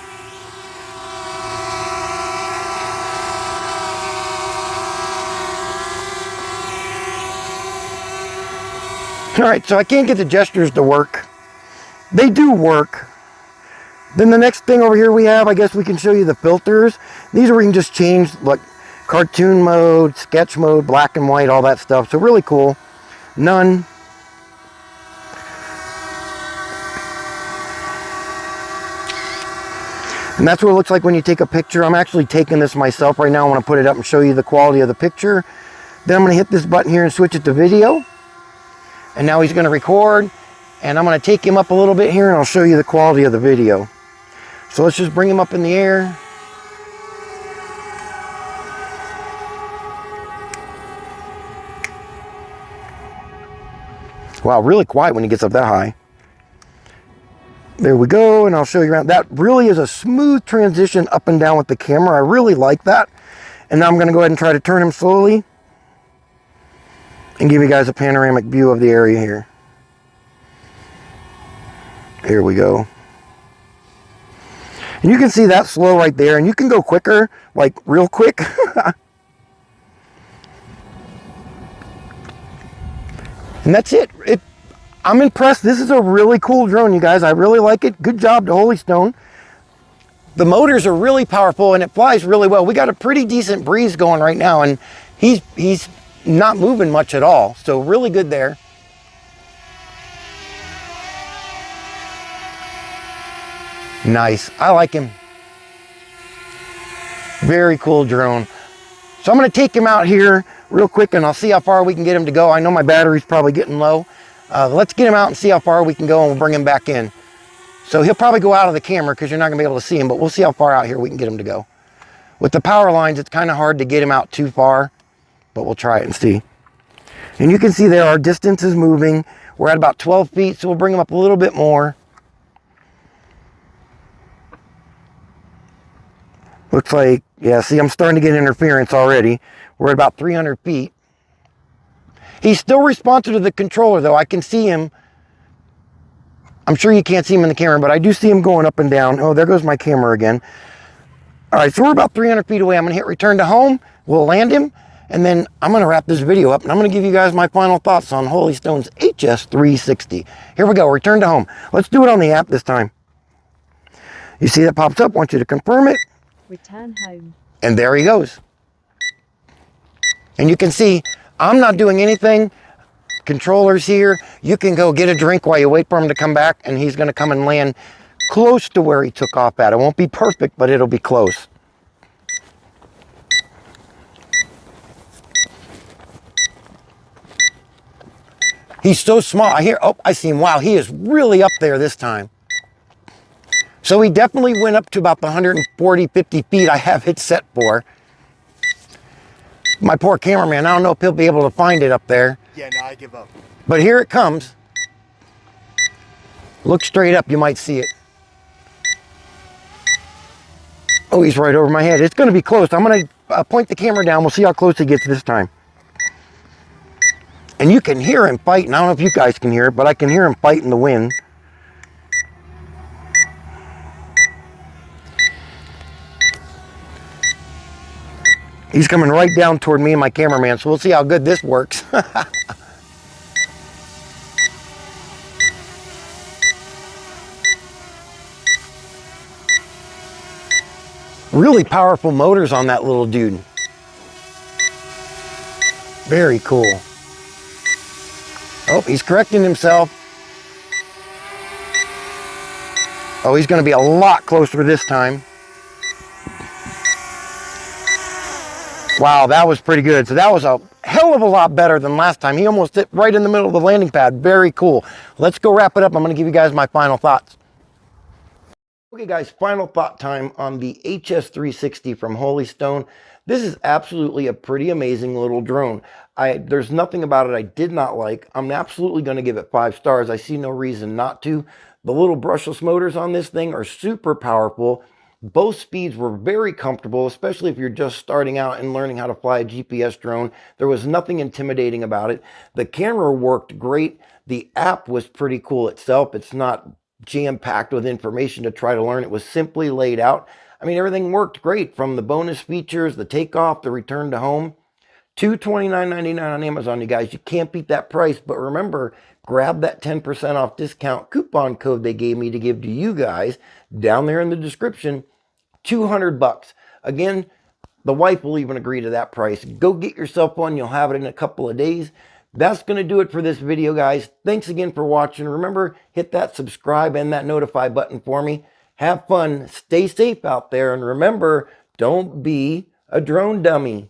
All right, so I can't get the gestures to work. They do work. Then the next thing over here we have, I guess we can show you the filters. These are where you can just change like cartoon mode, sketch mode, black and white, all that stuff. So really cool. None. And that's what it looks like when you take a picture. I'm actually taking this myself right now. I want to put it up and show you the quality of the picture. Then I'm going to hit this button here and switch it to video. And now he's going to record. And I'm going to take him up a little bit here and I'll show you the quality of the video. So let's just bring him up in the air. Wow, really quiet when he gets up that high. There we go, and I'll show you around. That really is a smooth transition up and down with the camera. I really like that. And now I'm going to go ahead and try to turn him slowly and give you guys a panoramic view of the area here. Here we go. And you can see that slow right there, and you can go quicker, like real quick. And that's it. I'm impressed. This is a really cool drone, you guys. I really like it. Good job to Holy Stone. The motors are really powerful and it flies really well. We got a pretty decent breeze going right now, and he's not moving much at all. So really good there. Nice. I like him. Very cool drone. So I'm going to take him out here real quick and I'll see how far we can get him to go. I know my battery's probably getting low. Let's get him out and see how far we can go, and we'll bring him back in. So he'll probably go out of the camera because you're not going to be able to see him, but we'll see how far out here we can get him to go. With the power lines, it's kind of hard to get him out too far, but we'll try it and see. And you can see there our distance is moving. We're at about 12 feet, so we'll bring him up a little bit more. Looks like, yeah, see, I'm starting to get interference already. We're at about 300 feet. He's still responsive to the controller, though. I can see him I'm sure you can't see him in the camera, but I do see him going up and down. Oh, there goes my camera again. All right, so we're about 300 feet away. I'm gonna hit return to home. We'll land him, and then I'm gonna wrap this video up, and I'm gonna give you guys my final thoughts on Holy Stone's HS360. Here we go, return to home. Let's do it on the app this time. You see that pops up, want you to confirm it. Return home. And there he goes. And you can see, I'm not doing anything. Controllers here. You can go get a drink while you wait for him to come back, and he's gonna come and land close to where he took off at. It won't be perfect, but it'll be close. He's so small. I see him. Wow, he is really up there this time. So he definitely went up to about the 140, 50 feet I have it set for. My poor cameraman, I don't know if he'll be able to find it up there. Yeah, no, I give up. But here it comes. Look straight up, you might see it. Oh, he's right over my head. It's gonna be close. I'm gonna point the camera down. We'll see how close he gets this time. And you can hear him fighting. I don't know if you guys can hear it, but I can hear him fighting the wind. He's coming right down toward me and my cameraman, so we'll see how good this works. Really powerful motors on that little dude. Very cool. Oh, he's correcting himself. Oh, he's going to be a lot closer this time. Wow, that was pretty good. So that was a hell of a lot better than last time. He almost hit right in the middle of the landing pad. Very cool. Let's go wrap it up. I'm going to give you guys my final thoughts. Okay guys, final thought time on the HS360 from Holy Stone. This is absolutely a pretty amazing little drone. There's nothing about it I did not like. I'm absolutely going to give it 5 stars. I see no reason not to. The little brushless motors on this thing are super powerful. Both speeds were very comfortable, especially if you're just starting out and learning how to fly a GPS drone. There was nothing intimidating about it. The camera worked great. The app was pretty cool itself. It's not jam-packed with information to try to learn. It was simply laid out. I mean, everything worked great, from the bonus features, the takeoff, the return to home. $229.99 on Amazon, you guys. You can't beat that price. But remember, grab that 10% off discount coupon code they gave me to give to you guys down there in the description. $200. Again, the wife will even agree to that price. Go get yourself one. You'll have it in a couple of days. That's going to do it for this video, guys. Thanks again for watching. Remember, hit that subscribe and that notify button for me. Have fun. Stay safe out there. And remember, don't be a drone dummy.